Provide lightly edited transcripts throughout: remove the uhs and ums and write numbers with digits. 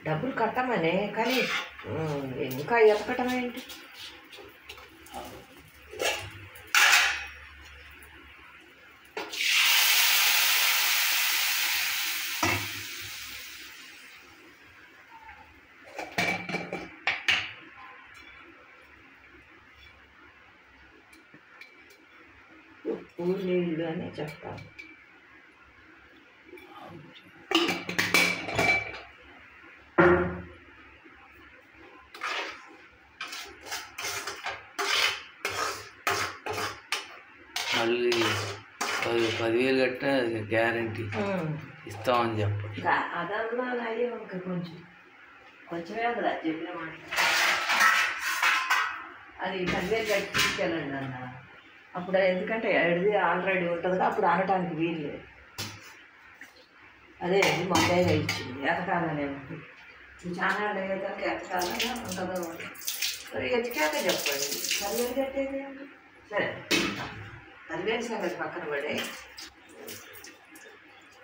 డబ్బులు కట్టమనే, కానీ ఇంకా ఎతకటం ఏంటి? ఉప్పు నీళ్ళు అని చెప్తాను. మళ్ళీ 10,000 కట్టినా గ్యారంటీ ఇస్తామని చెప్పండి. అదన్నా అయ్యే ఇంకా కొంచెమే కదా చెప్పిన మాట. అది 10,000 కట్టి తీసుకెళ్ళండి అన్న. అప్పుడు ఎందుకంటే ఎడిది ఆల్రెడీ ఉంటుంది, అప్పుడు అనటానికి వీలు. అదే మొదలైనా ఇచ్చింది ఎతకాలనే ఉంటుంది. చాలా అడిగేదానికి ఎతకాలని ఉంటుందో మరి ఎతికాక చెప్పండి. 10,000 కట్టేది సరే, 10,000 సంగతి పక్కన పడే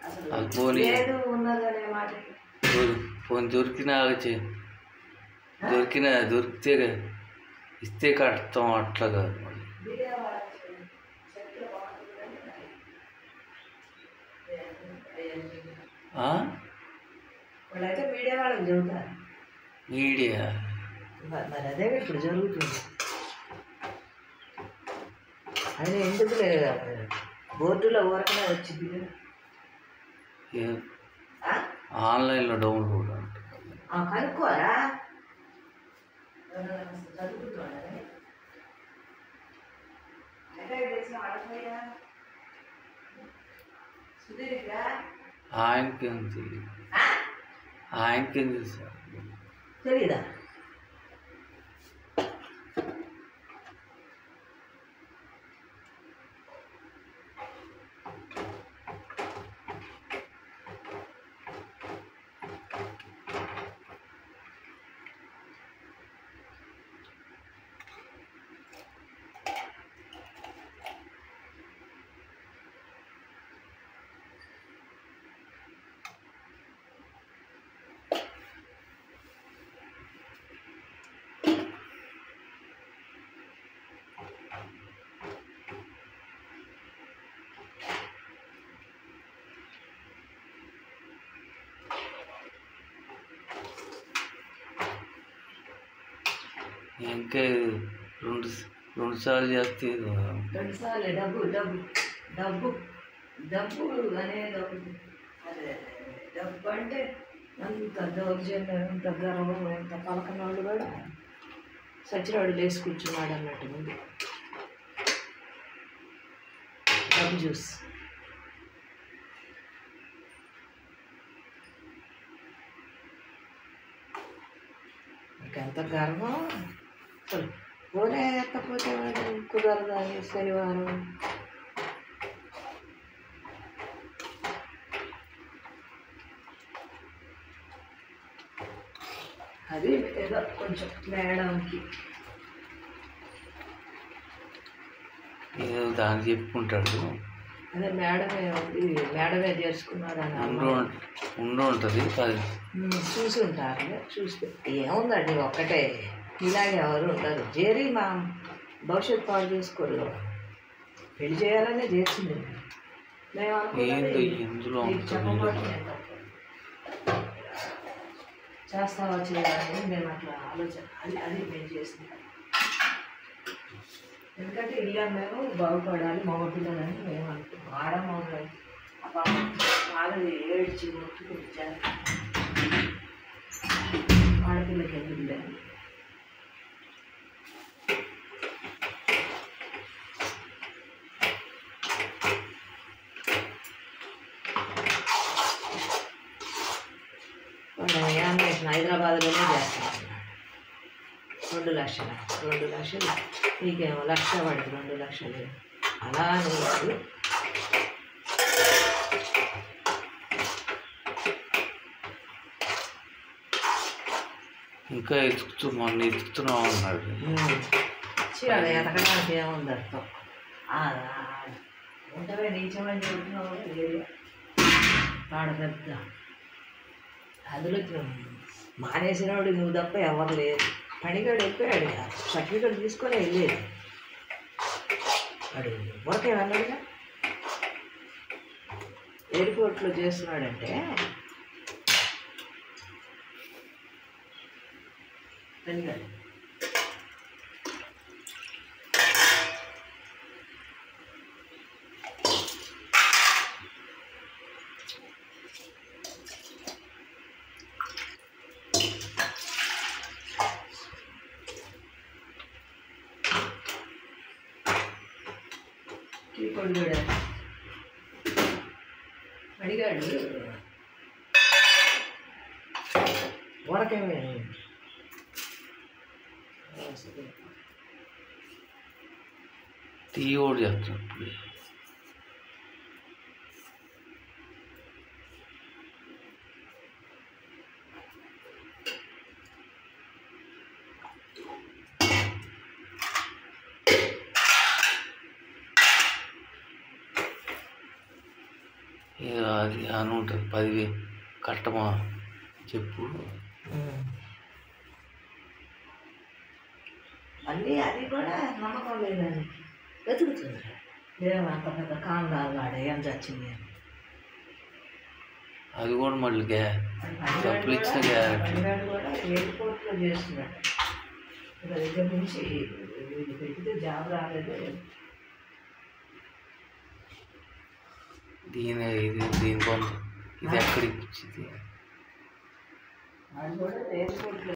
అసలు లేదు ఉన్నదనే మాట. దొరికితే ఇస్తే కడతాం, అట్లా కాదు. వాళ్ళైతే మీడియా వాళ్ళకి చెబుతారు. మీడియా మరి అదే ఇప్పుడు జరుగుతుంది. ఆయన ఎందుకు లేదు బోర్డులో ఊరకనే వచ్చింది. ఆన్లైన్లో డౌన్లోడ్ కనుక్కోరా చదువుకుంటున్నాడు. ఆయనకేం తెలియదు. ఆయనకేం తెలుసు? తెలీదా? ఇంకా రెండు సార్లు చేస్తే 2 సార్లు డబ్బు అనేది ఒకటి. అదే డబ్బు అంటే అంత దౌర్జన్యం, అంత గర్వం, అంత పలకనోళ్ళు కూడా సచ్చినవాడు లేచి కూర్చున్నాడు అన్నట్టు ముందు డబ్బు జ్యూస్. ఇంకెంత గర్వం అసలు. పోనే ఎత్తపోతే కుదరదా శనివారం? అది ఏదో కొంచెం మేడంకి ఏదో దాన్ని చెప్పుకుంటాడు. అదే మేడమే చేసుకున్నారని ఉంటుంది. చూసి ఉంటారు. చూస్తే ఏముందండి, ఒక్కటే ఇలాగే ఎవరు ఉంటారు. చేరి మా భవిష్యత్తు పాడు చేసుకోరు. పెళ్లి చేయాలనే చేసింది. మేము చెప్పబోతుంది చేస్తావా చేయాలని మేము అట్లా ఆలోచన. అది మేము చేసింది. ఎందుకంటే ఇలా మేము బాగుపడాలి మగపిల్లలని మేము అనుకున్నాం. ఆడమౌలని వాళ్ళది ఏడ్చి మొత్తుకుంటారు. ఆడపిల్లకి ఎందుకు లేదు? యానిమేషన్ హైదరాబాద్లోనే చేస్తాను. 2 లక్షలు నీకేమో 1,00,000 పడింది. 2 లక్షలు అలా అని కాదు. ఇంకా ఎత్తుకుతున్నావు అన్నాడు. ఎతకడానికి ఏముంది అర్థం? ఉంటవే నీచమని చెబుతున్నావు లేదు ఆడ పెద్ద అందులో మానేసినవాడు నువ్వు తప్ప ఎవరు లేరు. పనిగాడు వెళ్ళిపోయాడు, సర్టిఫికెట్ తీసుకొని వెళ్ళేది వాడు. ఊరకే అన్నాడుగా ఎయిర్పోర్ట్లో చేస్తున్నాడంటే పనిగాడు. కొడుగాడు అడిగాడు ఊరకేమే తీయోడు చేస్తున్నప్పుడు అది అని ఉంటుంది 10,000 కట్టమా చెప్పు. మళ్ళీ అది కూడా నమ్మకం లేదని వెతుకుతుంది. ఏమంత పెద్ద కాండాలు వాడే ఏం చచ్చింది అని. అది కూడా మళ్ళీ డబ్బులు ఇచ్చిన పనిగాడు కూడా ఎయిర్పోర్ట్లో చేస్తున్నాడు. దగ్గర నుంచి పెట్టితే జాబ్ రాలేదు. దీని కొంత ఇది ఎక్కడికి ఇచ్చింది అది కూడా ఎయిర్పోర్ట్లో